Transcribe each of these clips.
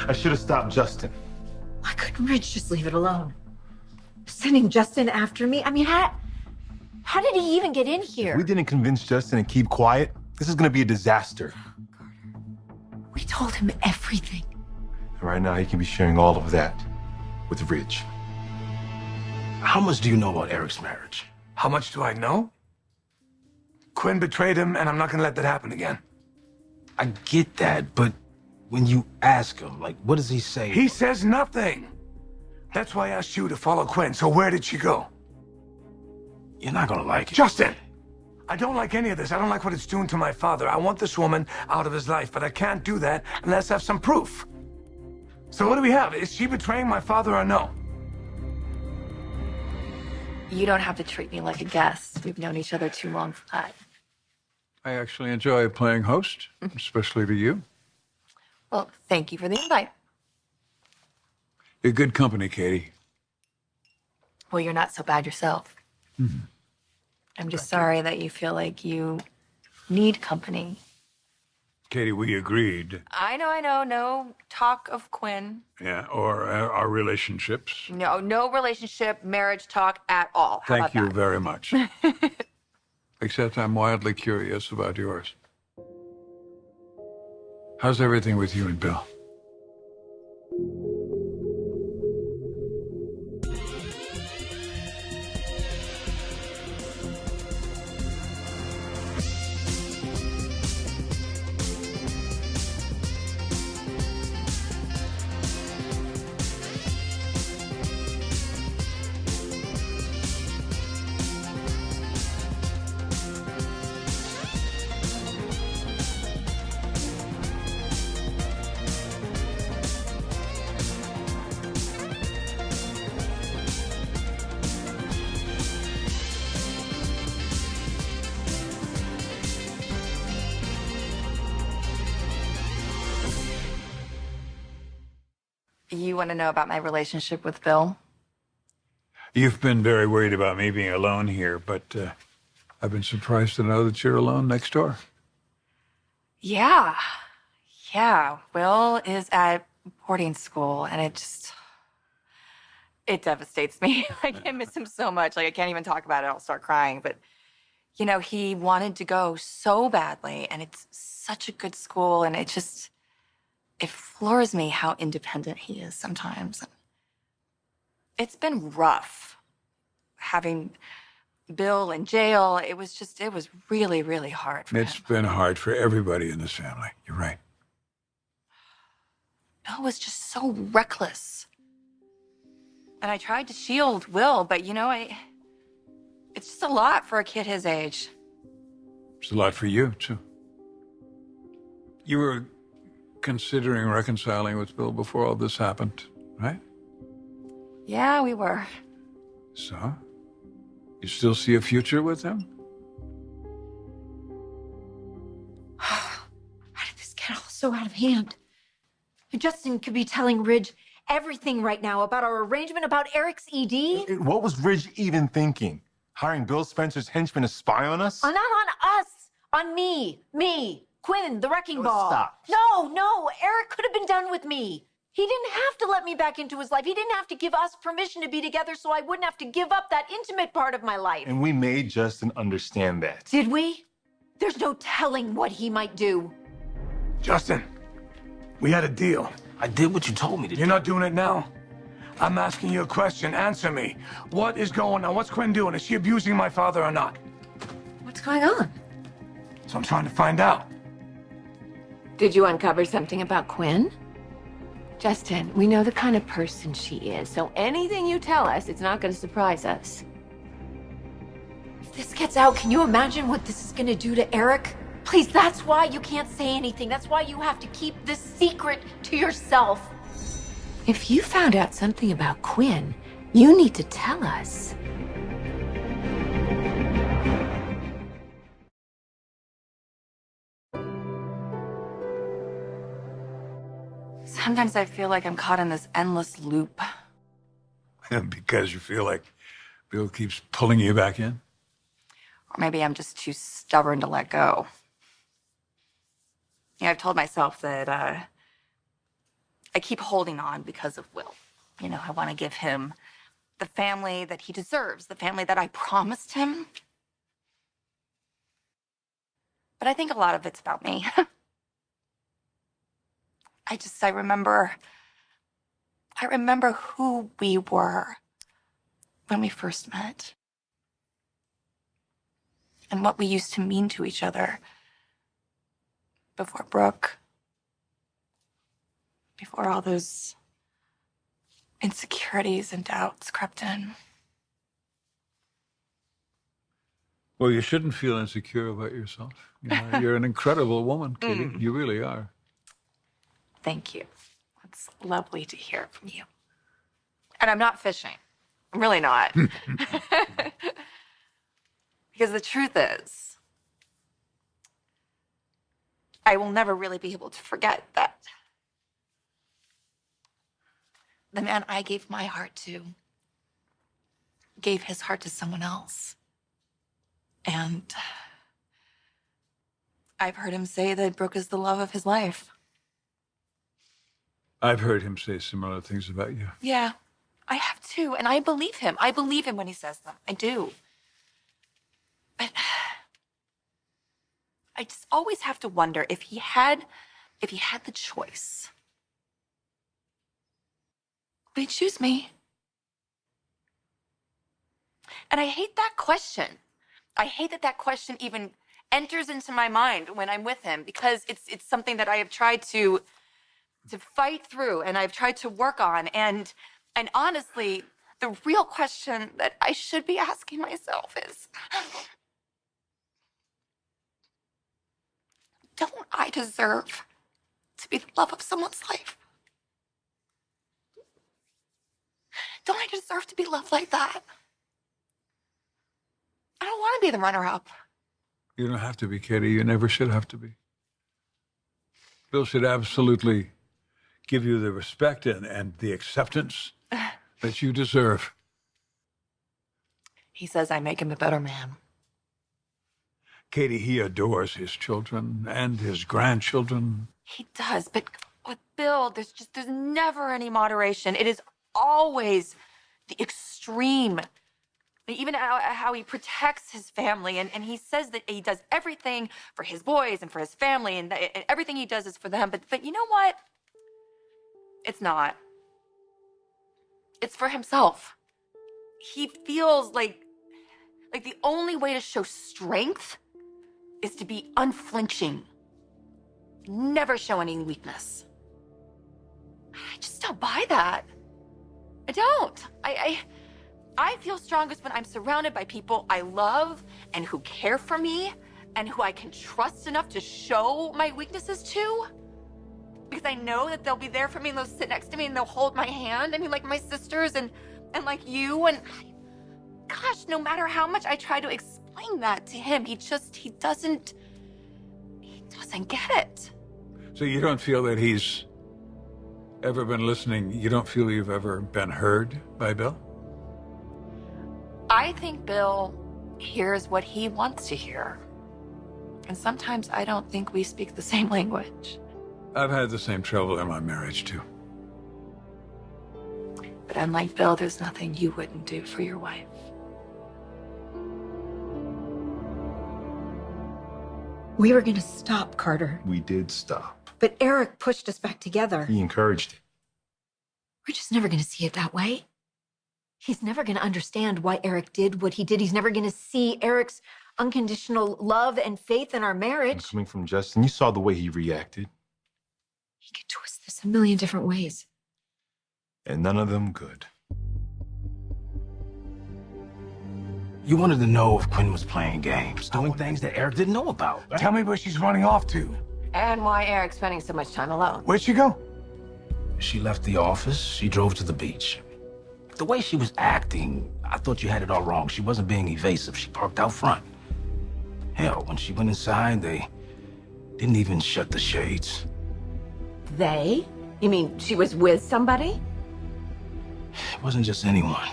I should have stopped Justin. Why couldn't Rich just leave it alone? Sending Justin after me? I mean, how did he even get in here? If we didn't convince Justin and keep quiet, this is gonna be a disaster. We told him everything. And right now, he can be sharing all of that with Rich. How much do you know about Eric's marriage? How much do I know? Quinn betrayed him, and I'm not gonna let that happen again. I get that, but when you ask him, like, what does he say? He says nothing. That's why I asked you to follow Quinn. So where did she go? You're not gonna like it. Justin! I don't like any of this. I don't like what it's doing to my father. I want this woman out of his life, but I can't do that unless I have some proof. So what do we have? Is she betraying my father or no? You don't have to treat me like a guest. We've known each other too long for that. I actually enjoy playing host, especially to you. Well, thank you for the invite. You're good company, Katie. Well, you're not so bad yourself. Mm-hmm. I'm just sorry that you feel like you need company. Katie, we agreed. I know. No talk of Quinn. Yeah, or our relationships. No relationship, marriage talk at all. How Thank about you that? very much. Except I'm wildly curious about yours. How's everything with you and Bill? You want to know about my relationship with Bill? You've been very worried about me being alone here, but I've been surprised to know that you're alone next door. Yeah. Will is at boarding school, and it devastates me. Like, I miss him so much. Like, I can't even talk about it. I'll start crying. But, he wanted to go so badly, and it's such a good school, and it floors me how independent he is sometimes. It's been rough having Bill in jail. It was really, really hard for him. It's been hard for everybody in this family. You're right. Bill was just so reckless. And I tried to shield Will, but it's just a lot for a kid his age. It's a lot for you, too. You were considering reconciling with Bill before all this happened, right? Yeah, we were. So? You still see a future with him? How did this get all so out of hand? Justin could be telling Ridge everything right now about our arrangement, about Eric's ED. What was Ridge even thinking? Hiring Bill Spencer's henchman to spy on us? Not on us. On me. Quinn, the wrecking ball. Stop. No. Eric could have been done with me. He didn't have to let me back into his life. He didn't have to give us permission to be together so I wouldn't have to give up that intimate part of my life. And we made Justin understand that. Did we? There's no telling what he might do. Justin, we had a deal. I did what you told me to do. You're not doing it now. I'm asking you a question. Answer me. What is going on? What's Quinn doing? Is she abusing my father or not? What's going on? So I'm trying to find out. Did you uncover something about Quinn? Justin, we know the kind of person she is, so anything you tell us, it's not going to surprise us. If this gets out, can you imagine what this is going to do to Eric? Please, that's why you can't say anything. That's why you have to keep this secret to yourself. If you found out something about Quinn, you need to tell us. Sometimes I feel like I'm caught in this endless loop. Because you feel like Bill keeps pulling you back in? Or maybe I'm just too stubborn to let go. I've told myself that I keep holding on because of Will. You know, I want to give him the family that he deserves, the family that I promised him. But I think a lot of it's about me. I remember who we were when we first met and what we used to mean to each other before Brooke, before all those insecurities and doubts crept in. Well, you shouldn't feel insecure about yourself. You know, you're an incredible woman, Katie. You really are. Thank you. It's lovely to hear from you. And I'm not fishing. I'm really not. Because the truth is, I will never really be able to forget that the man I gave my heart to gave his heart to someone else. And I've heard him say that Brooke is the love of his life. I've heard him say similar things about you. Yeah, I have too. And I believe him. I believe him when he says them. I do. But I just always have to wonder if he had the choice, would he choose me? And I hate that question. I hate that question even enters into my mind when I'm with him, because it's something that I have tried to fight through and I've tried to work on. And honestly, the real question that I should be asking myself is, don't I deserve to be the love of someone's life? Don't I deserve to be loved like that? I don't want to be the runner-up. You don't have to be, Katie. You never should have to be. Bill should absolutely give you the respect and the acceptance that you deserve. He says I make him a better man. Katie, he adores his children and his grandchildren. He does, but with Bill, there's never any moderation. It is always the extreme. Even how he protects his family, and he says that he does everything for his boys and for his family, and everything he does is for them. But you know what? It's not. It's for himself. He feels like the only way to show strength is to be unflinching. Never show any weakness. I just don't buy that. I don't. I feel strongest when I'm surrounded by people I love and who care for me and who I can trust enough to show my weaknesses to. Because I know that they'll be there for me and they'll sit next to me and they'll hold my hand. I mean, like my sisters and like you. And gosh, no matter how much I try to explain that to him, he doesn't get it. So you don't feel that he's ever been listening? You don't feel you've ever been heard by Bill? I think Bill hears what he wants to hear. And sometimes I don't think we speak the same language. I've had the same trouble in my marriage, too. But unlike Bill, there's nothing you wouldn't do for your wife. We were gonna stop, Carter. We did stop. But Eric pushed us back together. He encouraged it. We're just never gonna see it that way. He's never gonna understand why Eric did what he did. He's never gonna see Eric's unconditional love and faith in our And marriage. coming from Justin, you saw the way he reacted. He could twist this a million different ways. And none of them good. You wanted to know if Quinn was playing games, doing things that Eric didn't know about. Right? Tell me where she's running off to. And why Eric's spending so much time alone. Where'd she go? She left the office. She drove to the beach. The way she was acting, I thought you had it all wrong. She wasn't being evasive. She parked out front. Hell, when she went inside, they didn't even shut the shades. They? You mean she was with somebody? It wasn't just anyone.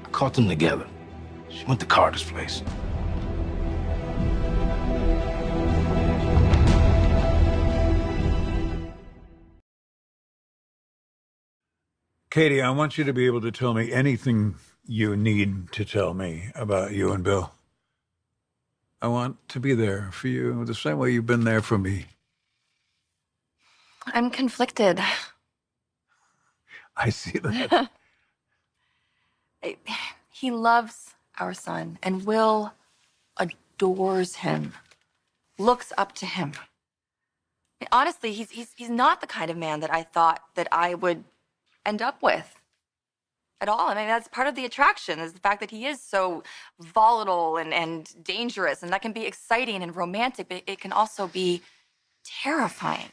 I caught them together. She went to Carter's place. Katie, I want you to be able to tell me anything you need to tell me about you and Bill. I want to be there for you the same way you've been there for me. I'm conflicted. I see that. He loves our son, and Will adores him, looks up to him. Honestly, he's not the kind of man that I thought that I would end up with at all. I mean, that's part of the attraction, is the fact that he is so volatile and dangerous, and that can be exciting and romantic, but it can also be terrifying.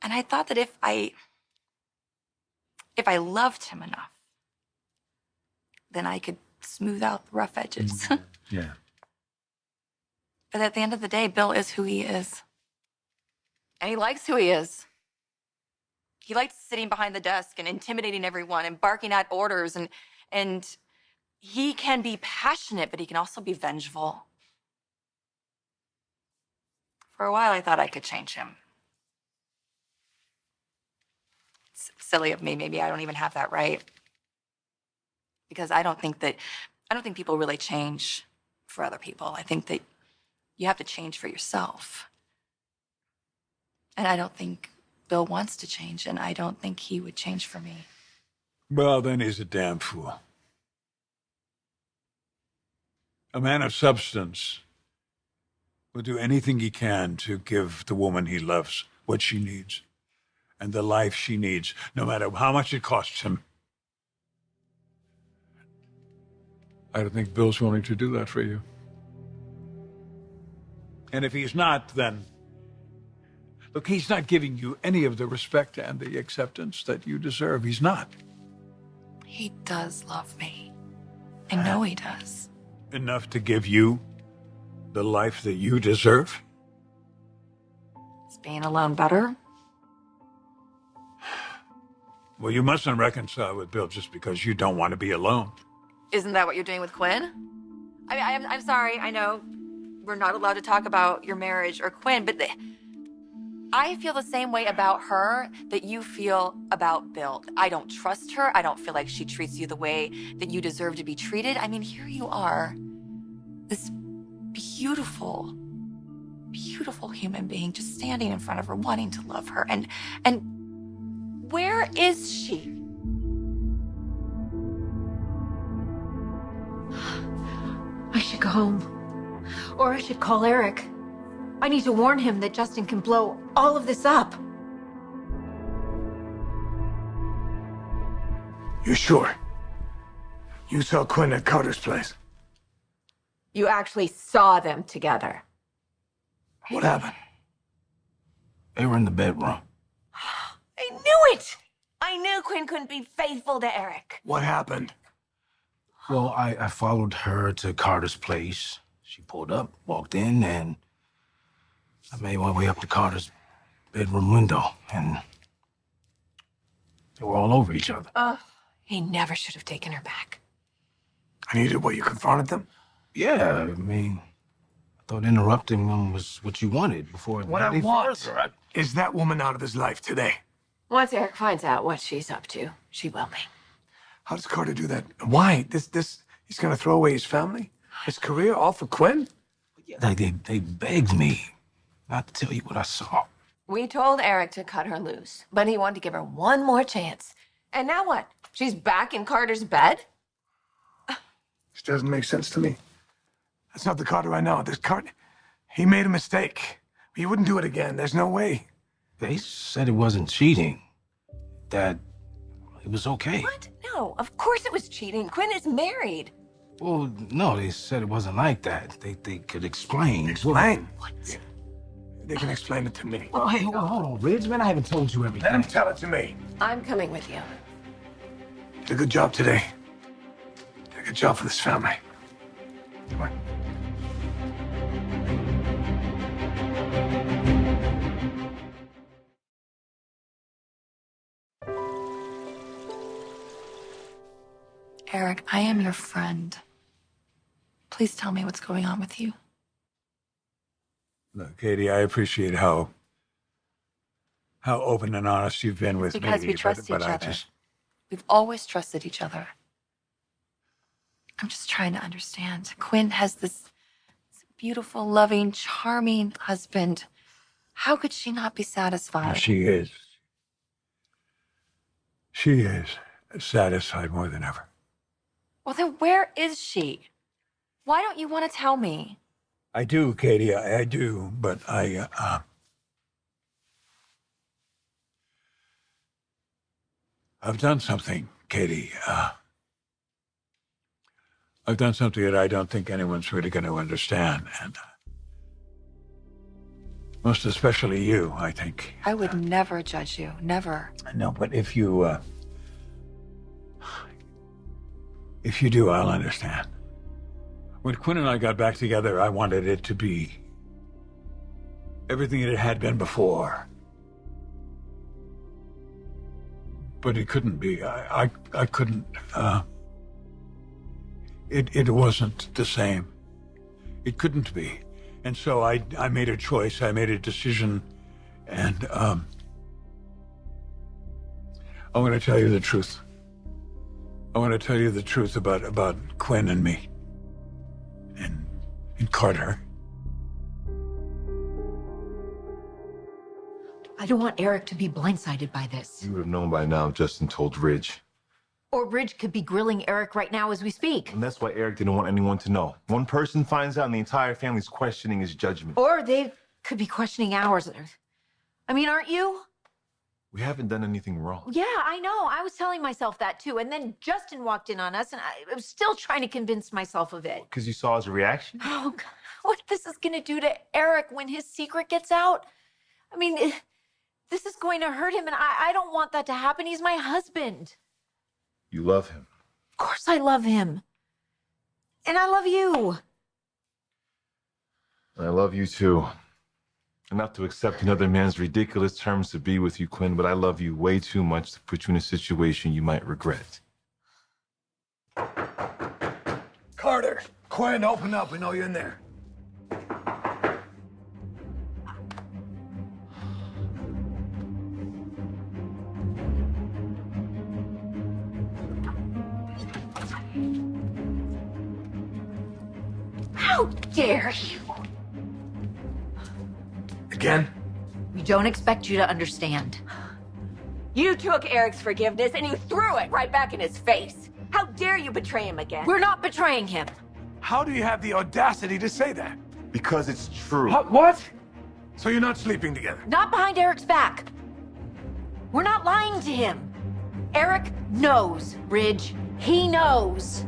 And I thought that if I loved him enough, then I could smooth out the rough edges. Yeah. But at the end of the day, Bill is who he is. And he likes who he is. He likes sitting behind the desk and intimidating everyone and barking out orders, and he can be passionate, but he can also be vengeful. For a while, I thought I could change him. It's silly of me. Maybe I don't even have that right. Because I don't think people really change for other people. I think that you have to change for yourself. And I don't think Bill wants to change, and I don't think he would change for me. Well, then he's a damn fool. A man of substance will do anything he can to give the woman he loves what she needs and the life she needs, no matter how much it costs him. I don't think Bill's willing to do that for you. And if he's not, then... Look, he's not giving you any of the respect and the acceptance that you deserve. He's not. He does love me. I know he does. Enough to give you the life that you deserve? Is being alone better? Well, you mustn't reconcile with Bill just because you don't want to be alone. Isn't that what you're doing with Quinn? I'm sorry, I know we're not allowed to talk about your marriage or Quinn, but I feel the same way about her that you feel about Bill. I don't trust her. I don't feel like she treats you the way that you deserve to be treated. I mean, here you are, this beautiful, beautiful human being just standing in front of her, wanting to love her. And where is she? I should go home. Or I should call Eric. I need to warn him that Justin can blow all of this up. You sure? You saw Quinn at Carter's place? You actually saw them together. What happened? They were in the bedroom. I knew it! I knew Quinn couldn't be faithful to Eric. What happened? Well, I followed her to Carter's place. She pulled up, walked in, and I made my way up to Carter's bedroom window, and they were all over each other. He never should have taken her back. And you did what? You confronted them? Yeah, I mean, I thought interrupting them was what you wanted before it What went I any want further. is that woman out of his life today. Once Eric finds out what she's up to, she will be. How does Carter do that? Why? He's gonna throw away his family? His career, all for Quinn? Yeah, they begged me not to tell you what I saw. We told Eric to cut her loose, but he wanted to give her one more chance. And now what? She's back in Carter's bed? This doesn't make sense to me. That's not the Carter I know. This Carter, he made a mistake. He wouldn't do it again. There's no way. They said it wasn't cheating, that it was okay. What? No, of course it was cheating. Quinn is married. Well, no, they said it wasn't like that. They could explain. Explain? What? They can explain it to me. Well, hey, hold on, Ridge, man. I haven't told you everything. Let him tell it to me. I'm coming with you. Did a good job today. Did a good job for this family. Come on. Eric, I am your friend. Please tell me what's going on with you. Look, Katie, I appreciate how open and honest you've been with me. Because we trust but each I other. just, We've always trusted each other. I'm just trying to understand. Quinn has this beautiful, loving, charming husband. How could she not be satisfied? She is. She is satisfied more than ever. Well, then where is she? Why don't you want to tell me? I do, Katie, I do, but I've done something, Katie. I've done something that I don't think anyone's really going to understand, and most especially you, I think. I would never judge you, never. No, but if you do, I'll understand. When Quinn and I got back together, I wanted it to be everything it had been before. But it couldn't be. I couldn't, it wasn't the same. It couldn't be. And so I made a choice, I made a decision, and I'm going to tell you the truth. I want to tell you the truth about Quinn and me. And Carter. I don't want Eric to be blindsided by this. You would have known by now if Justin told Ridge. Or Ridge could be grilling Eric right now as we speak. And that's why Eric didn't want anyone to know. One person finds out and the entire family's questioning his judgment. Or they could be questioning ours. I mean, aren't you? We haven't done anything wrong. Yeah, I know. I was telling myself that too. And then Justin walked in on us, and I was still trying to convince myself of it. Because you saw his reaction? Oh, God. What this is going to do to Eric when his secret gets out? I mean, this is going to hurt him, and I don't want that to happen. He's my husband. You love him. Of course I love him. And I love you. I love you too. Enough to accept another man's ridiculous terms to be with you, Quinn, but I love you way too much to put you in a situation you might regret. Carter, Quinn, open up. We know you're in there. How dare you? Again? We don't expect you to understand. You took Eric's forgiveness and you threw it right back in his face. How dare you betray him again? We're not betraying him. How do you have the audacity to say that? Because it's true. What? So you're not sleeping together? Not behind Eric's back. We're not lying to him. Eric knows, Ridge. He knows.